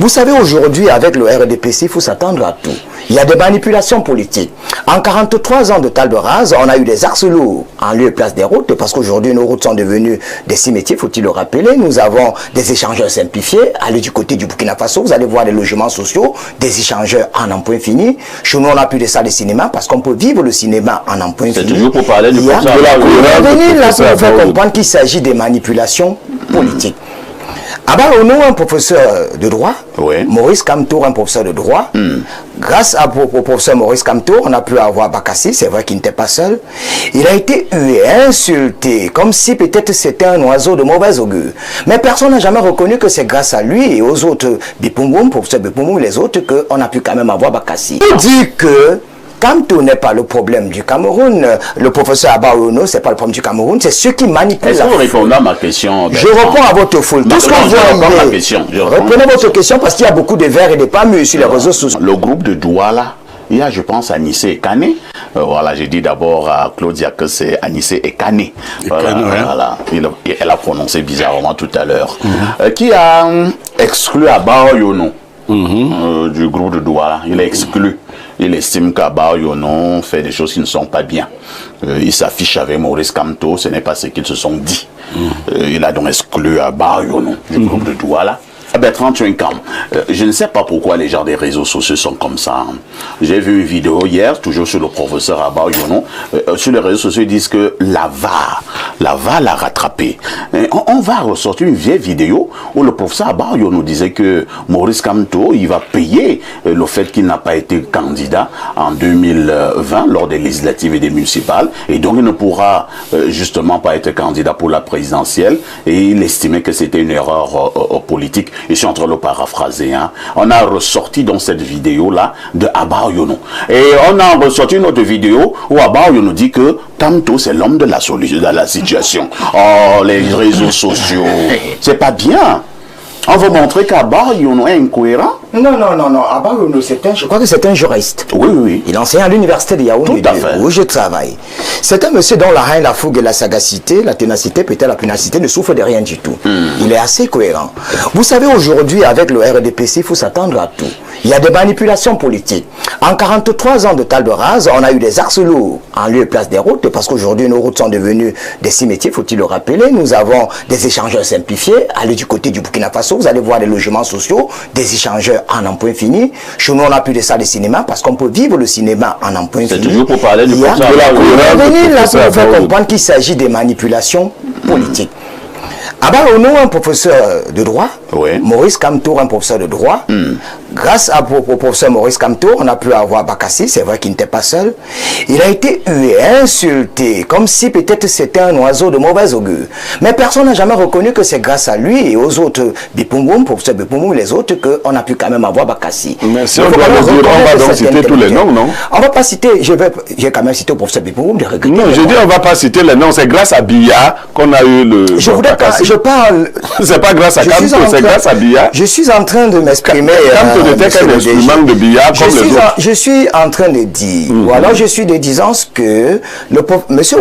Vous savez, aujourd'hui, avec le RDPC, il faut s'attendre à tout. Il y a des manipulations politiques. En 43 ans de table rase, on a eu des axes lourds en lieu et place des routes, parce qu'aujourd'hui, nos routes sont devenues des cimetières, faut-il le rappeler. Nous avons des échangeurs simplifiés. Allez du côté du Burkina Faso, vous allez voir des logements sociaux, des échangeurs en emploi fini. Chez nous, on n'a plus de salles de cinéma, parce qu'on peut vivre le cinéma en emploi fini. C'est toujours pour parler du là pour faire comprendre qu'il s'agit des manipulations politiques. Abayono, un professeur de droit, Maurice Kamto, un professeur de droit. Grâce au professeur Maurice Kamto, on a pu avoir Bakassi, c'est vrai qu'il n'était pas seul. Il a été hué, insulté, comme si peut-être c'était un oiseau de mauvaise augure. Mais personne n'a jamais reconnu que c'est grâce à lui et aux autres, Bipungum, professeur Bipungum et les autres, qu'on a pu quand même avoir Bakassi. Il dit que Kamto n'est pas le problème du Cameroun. Le professeur Abayono, c'est pas le problème du Cameroun, c'est ceux qui manipulent. Est-ce que vous répondez à ma question? Je réponds à votre foule. Tout ce qu'on voit, reprenez votre question parce qu'il y a beaucoup de verts et de pas mûrs sur les réseaux sociaux. Le groupe de Douala, il y a, je pense, Anissé et Kané. Voilà, j'ai dit d'abord à Claudia que c'est Anissé et Kané. Voilà. Elle a prononcé bizarrement tout à l'heure. Qui a exclu Abayono du groupe de Douala. Il a exclu. Il estime qu'Abayono fait des choses qui ne sont pas bien. Il s'affiche avec Maurice Kamto, ce n'est pas ce qu'ils se sont dit. Il a donc exclu Abayono du groupe de Douala. Bertrand Twinkam, je ne sais pas pourquoi les gens des réseaux sociaux sont comme ça. J'ai vu une vidéo hier, toujours sur le professeur Abayono. Sur les réseaux sociaux, ils disent que la VAR l'a rattrapé. On va ressortir une vieille vidéo où le professeur Abayono disait que Maurice Kamto, il va payer le fait qu'il n'a pas été candidat en 2020 lors des législatives et des municipales. Et donc, il ne pourra justement pas être candidat pour la présidentielle. Et il estimait que c'était une erreur politique. Je suis en train de le paraphraser. On a ressorti dans cette vidéo-là de Abayono. Et on a ressorti une autre vidéo où Abayono dit que Kamto, c'est l'homme de la solution, de la situation. Oh, les réseaux sociaux, c'est pas bien. On veut montrer qu'Abayono est incohérent. Non. Abayono, je crois que c'est un juriste. Oui. Il enseigne à l'université de Yaoundé, où je travaille. C'est un monsieur dont la haine, la fougue et la sagacité, la ténacité, peut-être la punacité, ne souffre de rien du tout. Il est assez cohérent. Vous savez, aujourd'hui, avec le RDPC, il faut s'attendre à tout. Il y a des manipulations politiques. En 43 ans de table rase, on a eu des axes lourds en lieu et place des routes, parce qu'aujourd'hui, nos routes sont devenues des cimetières, faut-il le rappeler. Nous avons des échangeurs simplifiés. Allez du côté du Burkina Faso, vous allez voir des logements sociaux, des échangeurs en emploi fini. Chez nous, on n'a plus de salles de cinéma parce qu'on peut vivre le cinéma en emploi fini. C'est toujours pour parler du là pour faire comprendre qu'il s'agit des manipulations politiques. Abayono, un professeur de droit, Maurice Kamto, un professeur de droit. Grâce au professeur Maurice Kamto, on a pu avoir Bakassi, c'est vrai qu'il n'était pas seul. Il a été hué, insulté, comme si peut-être c'était un oiseau de mauvaise augure. Mais personne n'a jamais reconnu que c'est grâce à lui et aux autres, Bipungum, professeur Bipungum et les autres, qu'on a pu quand même avoir Bakassi. Merci, on va donc citer tous les noms, non? On va pas citer, j'ai quand même cité au professeur Bipungum de regretter. Non, je dis on va pas citer les noms, c'est grâce à Biya qu'on a eu le... Je parle... C'est pas grâce à Kamto, c'est grâce à Biya. Je suis en train de m'exprimer... Kamto n'était qu'un instrument de Biya comme les autres. Je suis en train de dire, ou alors je suis de disance que M.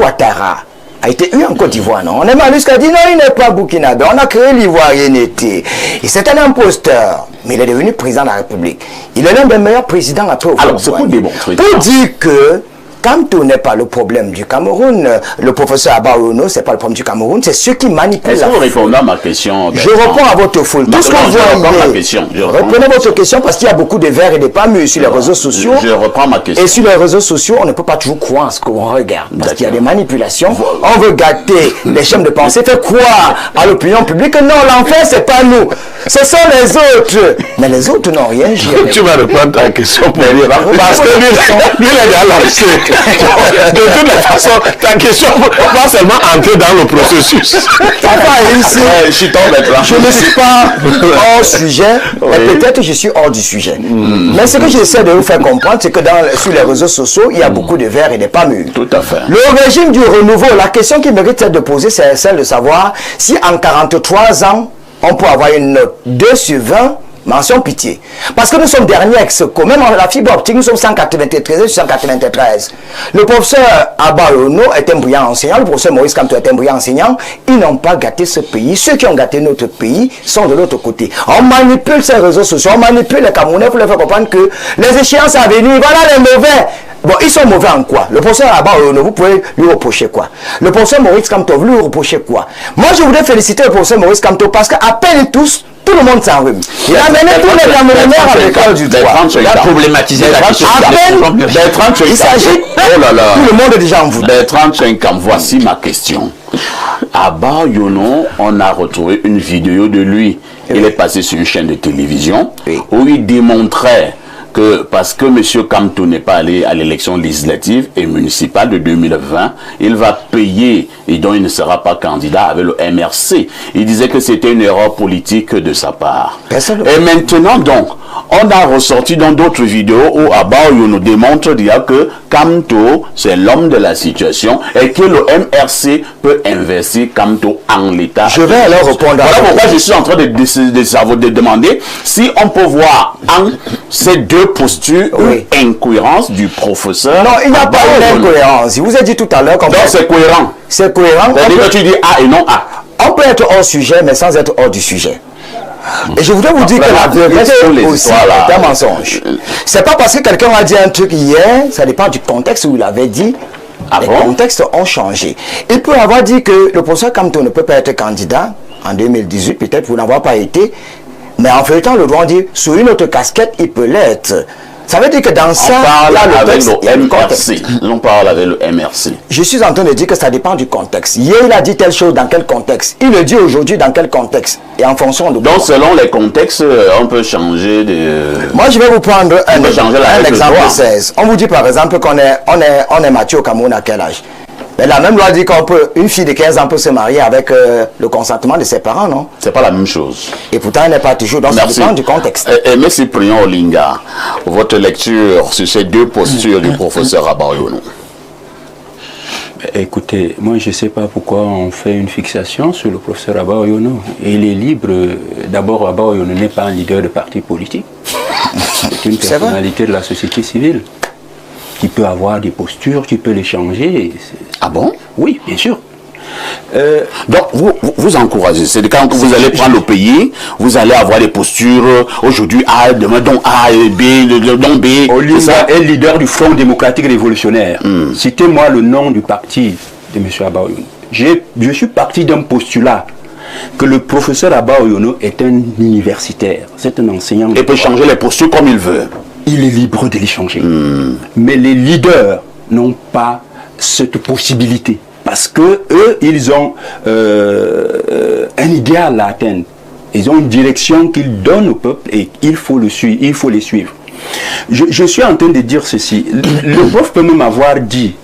Ouattara a été eu en Côte d'Ivoire, non? On est mal jusqu'à dire non, il n'est pas burkinabé. On a créé l'Ivoiriennité. Et c'est un imposteur. Mais il est devenu président de la République. Il est l'un des meilleurs présidents après. Alors, c'est pour démontrer. Pour dire que Kamto n'est pas le problème du Cameroun. Le professeur Abayono, c'est pas le problème du Cameroun, c'est ceux qui manipulent. Est-ce que vous répondez à ma question? Je réponds à votre foule. Tout ce qu'on voit, reprenez votre question parce qu'il y a beaucoup de verts et de pas mûrs sur les réseaux sociaux. Je reprends ma question. Et sur les réseaux sociaux, on ne peut pas toujours croire à ce qu'on regarde. Parce qu'il y a des manipulations. On veut gâter les chaînes de pensée, faire croire à l'opinion publique que non, l'enfer, c'est pas nous. Ce sont les autres. Mais les autres n'ont rien géré. Tu vas reprendre ta question pour lui. Parce que lui, il a lancé. De toute façon, ta question va seulement entrer dans le processus. Je ne suis pas hors sujet, mais peut-être je suis hors du sujet. Mais ce que j'essaie de vous faire comprendre, c'est que sur les réseaux sociaux, il y a beaucoup de verts et de pas mûrs. Tout à fait. Le régime du renouveau, la question qui mérite de poser, c'est celle de savoir si en 43 ans, on peut avoir une note 2 sur 20 Mention pitié. Parce que nous sommes derniers avec ce co. Même en la fibre optique, nous sommes 193 et 193. Le professeur Abba Yono est un brillant enseignant. Le professeur Maurice Kamto est un brillant enseignant. Ils n'ont pas gâté ce pays. Ceux qui ont gâté notre pays sont de l'autre côté. On manipule ces réseaux sociaux, on manipule les Camerounais pour leur faire comprendre que les échéances à venir, voilà les mauvais. Bon, ils sont mauvais en quoi? Le professeur Abba Yono, vous pouvez lui reprocher quoi? Le professeur Maurice Kamto, vous lui reprochez quoi? Moi, je voudrais féliciter le professeur Maurice Kamto parce qu'à peine tous, tout le monde s'en rhume. Il a mené tous les Camerounais à l'école du droit. Il a problématisé la question. À peine, il s'agit, oh là là. tout le monde est déjà en vous. Bertrand Tchenkam, voici ma question. Abba Yono, on a retrouvé une vidéo de lui. Il est passé sur une chaîne de télévision où il démontrait que parce que M. Kamto n'est pas allé à l'élection législative et municipale de 2020, il va payer et donc il ne sera pas candidat avec le MRC. Il disait que c'était une erreur politique de sa part. Et maintenant donc, on a ressorti dans d'autres vidéos où Abba Yono démontre dire que Kamto, c'est l'homme de la situation et que le MRC peut investir Kamto en l'état. Je vais alors répondre à voilà pourquoi je suis en train de demander si on peut voir en ces deux postures une incohérence du professeur. Non, il n'y a pas d'incohérence. Je vous ai dit tout à l'heure. Donc c'est cohérent. C'est cohérent. Tu dis A et non A. On peut être hors sujet, mais sans être hors du sujet. Et je voudrais vous dire que la vérité aussi est un mensonge. C'est pas parce que quelqu'un a dit un truc hier, ça dépend du contexte où il avait dit. Les contextes ont changé. Il peut avoir dit que le professeur Kamto ne peut pas être candidat en 2018, peut-être pour n'avoir pas été. Mais en fait, le droit dit, sous une autre casquette, il peut l'être. Ça veut dire que dans ça, là, le texte, il y a le MRC. On parle avec le MRC. Je suis en train de dire que ça dépend du contexte. Hier, il a dit telle chose dans quel contexte. Il le dit aujourd'hui dans quel contexte. Et en fonction de... Donc, selon les contextes, on peut changer de... Moi, je vais vous prendre un exemple 16. On vous dit par exemple qu'on est mature au Cameroun à quel âge? Mais la même loi dit qu'une fille de 15 ans peut se marier avec le consentement de ses parents, non? C'est pas la même chose. Et pourtant, elle n'est pas toujours dans ce temps du contexte. Merci Prion Olinga. Votre lecture sur ces deux postures du professeur Abba Yono. Écoutez, moi je ne sais pas pourquoi on fait une fixation sur le professeur Abba Yono. Il est libre. D'abord, Abba Yono n'est pas un leader de parti politique. C'est une personnalité de la société civile qui peut avoir des postures, qui peut les changer. Ah bon? Oui, bien sûr. Donc, vous encouragez. C'est quand vous allez prendre le pays, vous allez avoir des postures, aujourd'hui A, demain donc A et B, donc B. Olinga est leader du Front démocratique révolutionnaire. Citez-moi le nom du parti de M. Abba Yono. Je suis parti d'un postulat que le professeur Abba Yono est un universitaire, c'est un enseignant. Et peut changer les postures comme il veut. Il est libre de les changer. Mais les leaders n'ont pas cette possibilité. Parce que eux, ils ont un idéal à atteindre. Ils ont une direction qu'ils donnent au peuple et il faut le suivre, il faut les suivre. Je suis en train de dire ceci. Le prof peut même avoir dit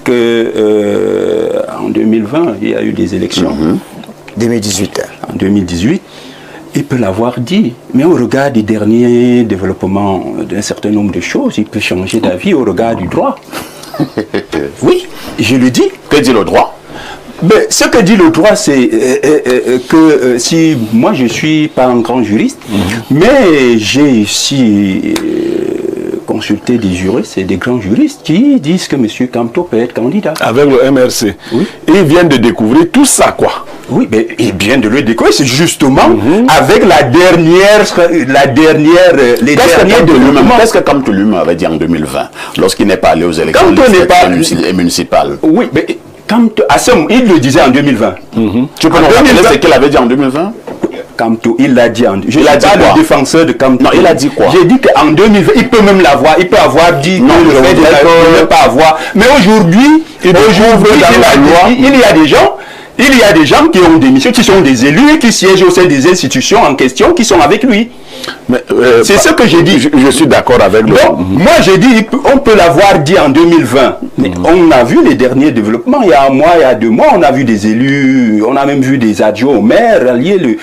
que en 2020, il y a eu des élections. 2018. En 2018. Il peut l'avoir dit, mais au regard des derniers développements d'un certain nombre de choses, il peut changer d'avis au regard du droit. Oui, je le dis. Que dit le droit? Mais ce que dit le droit, c'est que si moi je ne suis pas un grand juriste, mais j'ai ici consulté des juristes et des grands juristes qui disent que M. Kamto peut être candidat. Avec le MRC. Oui. Ils viennent de découvrir tout ça, quoi. Oui, mais il vient de le découvrir, c'est justement avec les derniers développements. Qu'est-ce que Kamto lui avait dit en 2020, lorsqu'il n'est pas allé aux élections municipales? Oui, mais Kamto, il le disait en 2020. Tu peux nous rappeler ce qu'il avait dit en 2020? Kamto, il l'a dit. Je ne suis pas le défenseur de Kamto. Non, il a dit quoi? J'ai dit qu'en 2020, il peut même l'avoir. Il peut avoir dit non, que le fait de ne pas avoir. Mais aujourd'hui, il y a des gens. Il y a des gens qui ont des missions, qui sont des élus, qui siègent au sein des institutions en question, qui sont avec lui. C'est ce que j'ai dit. Je suis d'accord avec lui. Donc, moi j'ai dit, on peut l'avoir dit en 2020. Mais on a vu les derniers développements. Il y a un mois, il y a 2 mois, on a vu des élus, on a même vu des adjoints au maire allier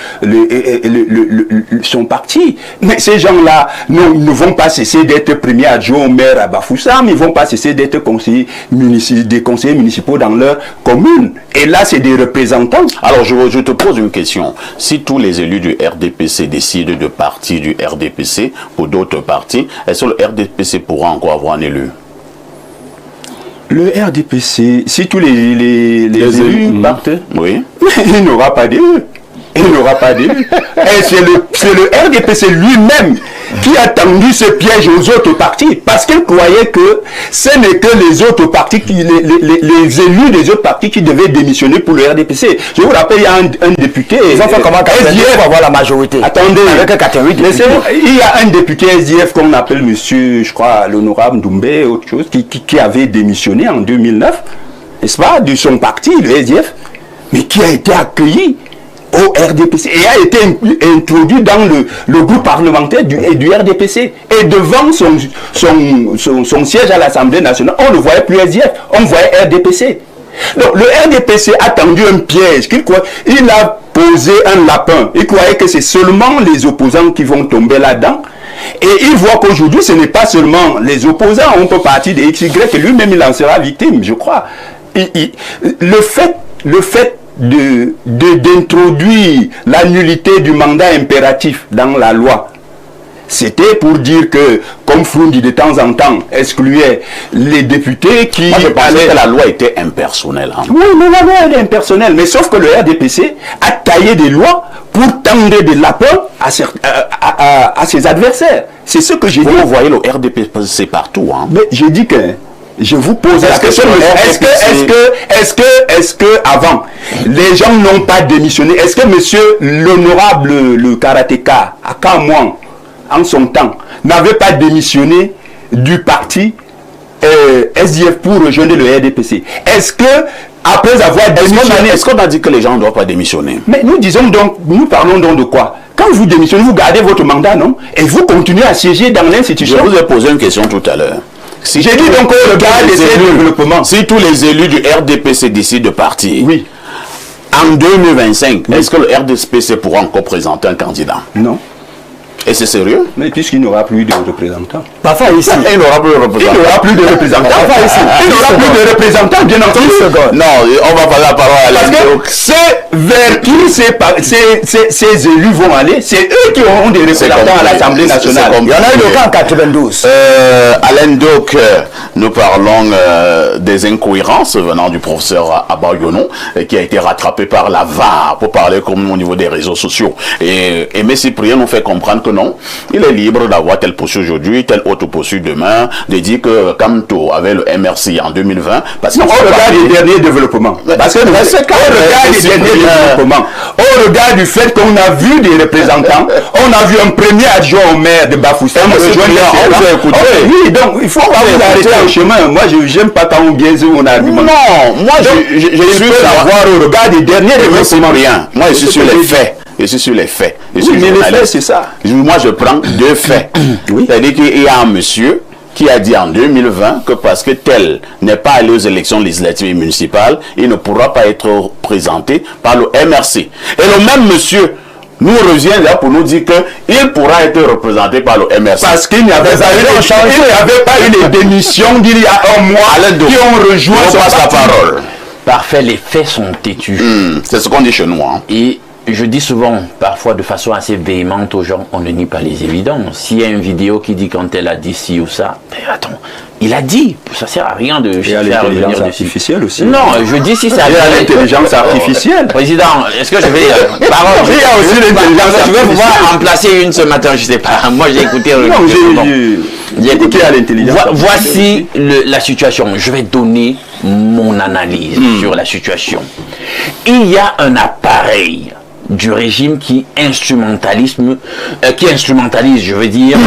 son parti. Mais ces gens-là, ils ne vont pas cesser d'être premiers adjoints au maire à Bafoussam, ils ne vont pas cesser d'être des conseillers municipaux dans leur commune. Et là, c'est des représentants. Alors, je te pose une question. Si tous les élus du RDPC décident de partir du RDPC pour d'autres partis, est-ce que le RDPC pourra encore avoir un élu? Le RDPC, si tous les élus partent, oui. Il n'aura pas d'élu. Il n'aura pas d'élu. Et c'est le RDPC lui-même qui a tendu ce piège aux autres partis parce qu'il croyait que ce n'est que les autres partis, les élus des autres partis qui devaient démissionner pour le RDPC. Je vous rappelle, il y a un député. Ils ont fait comment SDF pour avoir la majorité? Attendez. Avec 88 députés. Il y a un député SDF qu'on appelle monsieur, je crois, l'honorable Doumbé, autre chose, qui avait démissionné en 2009, n'est-ce pas, de son parti, le SDF, mais qui a été accueilli au RDPC et a été introduit dans le groupe parlementaire du RDPC. Et devant son siège à l'Assemblée nationale, on ne voyait plus SDF, on voyait RDPC. Donc le RDPC a tendu un piège. Il a posé un lapin. Il croyait que c'est seulement les opposants qui vont tomber là-dedans. Et il voit qu'aujourd'hui, ce n'est pas seulement les opposants. On peut partir de XY et lui-même, il en sera victime, je crois. Le fait d'introduire la nullité du mandat impératif dans la loi, c'était pour dire que, comme Froundi de temps en temps excluait les députés qui... Moi, je pensais que la loi était impersonnelle. Hein. Oui, mais la loi elle est impersonnelle. Mais sauf que le RDPC a taillé des lois pour tendre des lapins à ses adversaires. C'est ce que j'ai dit. Vous voyez le RDPC partout. Hein. Mais j'ai dit que... Je vous pose la question, est-ce que avant, les gens n'ont pas démissionné? Est-ce que monsieur l'honorable, le karatéka, à Kamouan, en son temps, n'avait pas démissionné du parti SDF pour rejoindre le RDPC? Est-ce que, après avoir démissionné... Est-ce qu'on a dit que les gens ne doivent pas démissionner? Mais nous parlons donc de quoi? Quand vous démissionnez, vous gardez votre mandat, non? Et vous continuez à siéger dans l'institution. Je vous ai posé une question tout à l'heure. Si j'ai dit donc au regard des développements. Si tous les élus du RDPC décident de partir, oui. En 2025, est-ce que le RDPC pourra encore présenter un candidat? Non. Et c'est sérieux? Mais puisqu'il n'aura plus de représentants. Parfois ici. Il n'aura plus de représentants. Il n'aura plus de représentants. Parfois ici. Il n'aura plus de représentants, bien entendu. Non, on va passer la parole à la... Parce que c'est vers qui ces élus vont aller, c'est eux qui auront des représentants à l'Assemblée nationale. Il y en a eu le cas en 92. Alain Doc, nous parlons des incohérences venant du professeur Abayono, qui a été rattrapé par la VAR, pour parler comme nous au niveau des réseaux sociaux. Et M. Cyprien nous fait comprendre que non, il est libre d'avoir telle posture aujourd'hui, telle autre posture demain, de dire que Kamto avait le MRC en 2020, parce qu'on regarde les derniers développements. Parce que au regard du fait qu'on a vu des représentants, on a vu un premier adjoint au maire de Bafoussam oui, donc il faut pas vous arrêter au chemin. Moi, je n'aime pas quand on biaise mon argument. Non, moi, je suis savoir au regard des derniers développements. Moi, je suis sur les faits. Je suis sur les faits. Oui, mais les faits, c'est ça. Moi, je prends 2 faits. Oui. C'est-à-dire qu'il y a un monsieur qui a dit en 2020 que parce que tel n'est pas allé aux élections législatives et municipales, il ne pourra pas être présenté par le MRC. Et le même monsieur nous revient là pour nous dire qu'il pourra être représenté par le MRC. Parce qu'il n'y avait pas eu les démissions d'il y a un mois qui ont rejoint la parole. Parfait, les faits sont têtus. C'est ce qu'on dit chez nous. Hein. Et je dis souvent, parfois de façon assez véhémente aux gens, on ne nie pas les évidences. S'il y a une vidéo qui dit quand elle a dit ci ou ça, mais attends, il a dit, ça sert à rien de faire l'intelligence artificielle aussi. Non, je dis si ça... Il y a l'intelligence artificielle. Président, est-ce que je vais... Il y a aussi l'intelligence artificielle. Je vais pouvoir en placer une ce matin, je ne sais pas. Moi, j'ai écouté... J'ai écouté à l'intelligence. Voici la situation. Je vais donner mon analyse sur la situation. Il y a un appareil du régime qui instrumentalise, je veux dire,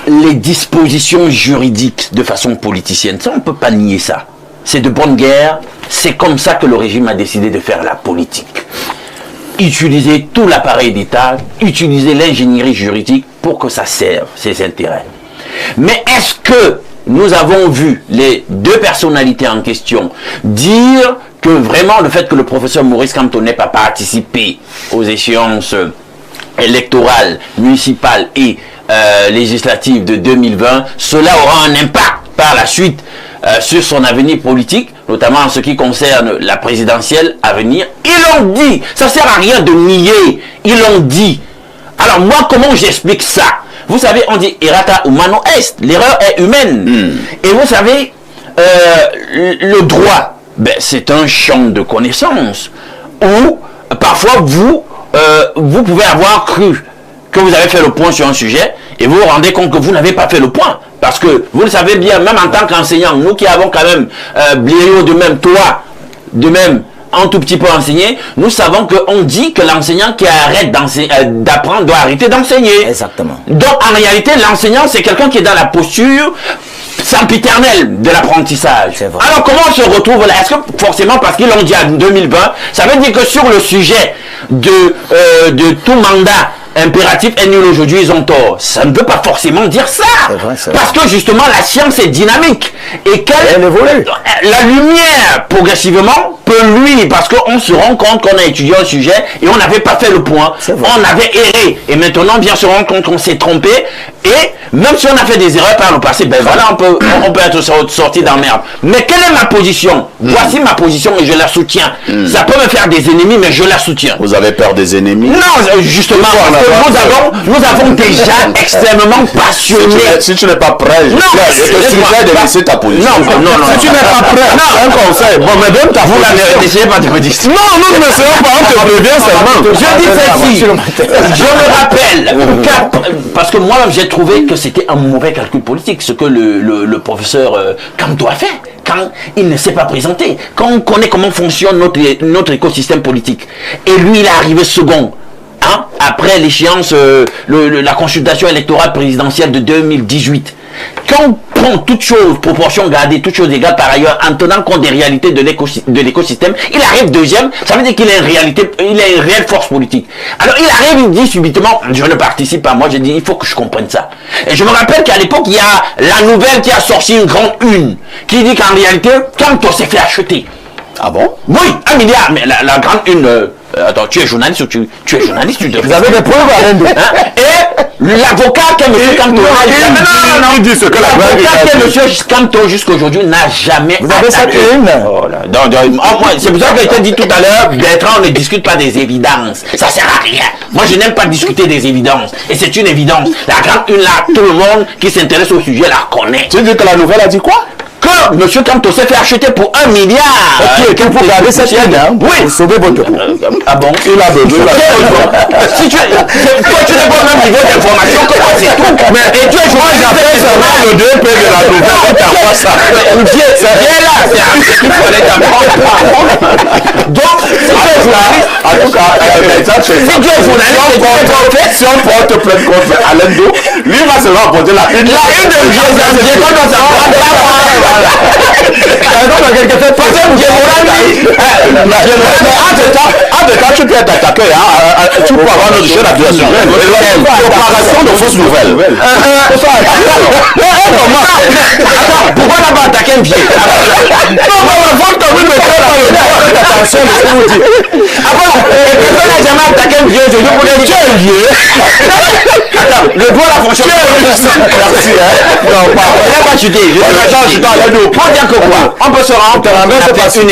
les dispositions juridiques de façon politicienne. Ça, on ne peut pas nier ça. C'est de bonne guerre. C'est comme ça que le régime a décidé de faire la politique. utiliser tout l'appareil d'État, utiliser l'ingénierie juridique pour que ça serve ses intérêts. Mais est-ce que nous avons vu les deux personnalités en question dire que vraiment le fait que le professeur Maurice Kamto n'ait pas participé aux échéances électorales, municipales et législatives de 2020, cela aura un impact par la suite sur son avenir politique, notamment en ce qui concerne la présidentielle à venir? Ils l'ont dit, ça sert à rien de nier, ils l'ont dit. Alors moi, comment j'explique ça? Vous savez, on dit errata humano est, l'erreur est humaine. Et vous savez, le droit, ben, c'est un champ de connaissances où parfois vous pouvez avoir cru que vous avez fait le point sur un sujet et vous vous rendez compte que vous n'avez pas fait le point. Parce que vous le savez bien, même en tant qu'enseignant, nous qui avons quand même Bléo de même, toi de même, un tout petit peu enseigné, nous savons qu'on dit que l'enseignant qui arrête d'apprendre doit arrêter d'enseigner. Exactement. Donc en réalité, l'enseignant, c'est quelqu'un qui est dans la posture sempiternelle de l'apprentissage. Alors comment on se retrouve là? Est-ce que forcément parce qu'ils l'ont dit en 2020, ça veut dire que sur le sujet de tout mandat impératif est nul aujourd'hui, ils ont tort? Ça ne veut pas forcément dire ça. Parce que justement, la science est dynamique. Et qu'elle évolue. La lumière, progressivement, peut luire. Parce qu'on se rend compte qu'on a étudié un sujet et on n'avait pas fait le point. On avait erré. Et maintenant, on vient se rendre compte qu'on s'est trompé. Et même si on a fait des erreurs par le passé, ben voilà, on peut être sorti dans merde. Mais quelle est ma position? Voici ma position et je la soutiens. Ça peut me faire des ennemis, mais je la soutiens. Vous avez peur des ennemis? Non, justement, nous avons déjà extrêmement passionnés. Si tu n'es pas prêt, je te suggère de laisser ta position. Non. Si tu n'es pas prêt, un conseil. Bon, mais donne ta vous n'essayez pas de me dire. Non, nous ne serons pas, on te prévient seulement. Je dis ceci. Je me rappelle, parce que moi-même j'ai trouvé que c'était un mauvais calcul politique, ce que le professeur Kamto a fait. Quand il ne s'est pas présenté, quand on connaît comment fonctionne notre écosystème politique. Et lui, il est arrivé second. Après l'échéance, la consultation électorale présidentielle de 2018. Quand on prend toutes choses, proportion gardée, toutes choses égales par ailleurs, en tenant compte des réalités de l'écosystème, il arrive deuxième, ça veut dire qu'il a une réelle force politique. Alors il arrive, il dit subitement, je ne participe pas, moi j'ai dit, il faut que je comprenne ça. Et je me rappelle qu'à l'époque, il y a la nouvelle qui a sorti une grande une, qui dit qu'en réalité, Kamto s'est fait acheter. Ah bon? Oui, 1 milliard, mais la grande une... attends, tu es journaliste ou tu es journaliste? Vous avez des preuves à rendre. Et l'avocat qui est M. Kamto... Il dit ce que l'avocat qui est M. Kamto jusqu'aujourd'hui n'a jamais... Vous avez ça une? C'est pour ça qu'il a été dit tout à l'heure, Bertrand, on ne discute pas des évidences. Ça sert à rien. Moi, je n'aime pas discuter des évidences. Et c'est une évidence. La grande une là, tout le monde qui s'intéresse au sujet la connaît. Tu dis que la nouvelle a dit quoi? Que M. Kamto s'est fait acheter pour 1 milliard. Pour garder cette chaîne, oui. Pour sauver votre peau. Ah bon? Il a besoin. Si tu n'es pas au même niveau d'information que moi, c'est tout. Et tu es j'appelle seulement le DP de la nouvelle. T'as ça. Viens là, c'est ce qu'il fallait t'apprendre. Donc, en tout cas, si tu es journaliste, si on porte plainte contre Alain Do, lui va seulement porter la une. La une de Dieu, dans sa tu peux être attaqué, tu peux avoir notre jeu d'accusation. Propagation de fausses nouvelles. Pourquoi n'a pas attaqué un vieux? Attention, ce que vous dites. Personne n'a jamais attaqué un vieux. Je veux vous dire, tu es un vieux. Attends, le droit la fonction. Merci, non, pas chuter. Je suis dans le pour dire que quoi? On peut se rendre compte qu'on a fait une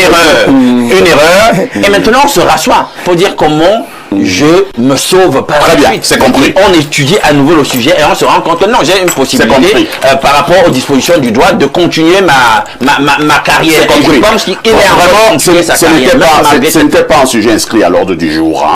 erreur. Et maintenant, on se rassoit pour dire comment je me sauve par Très bien, c'est compris. On étudie à nouveau le sujet et on se rend compte que non, j'ai une possibilité par rapport aux dispositions du droit de continuer ma carrière. C'est compris. Je pense qu'il est vraiment ce n'était pas un sujet inscrit à l'ordre du jour.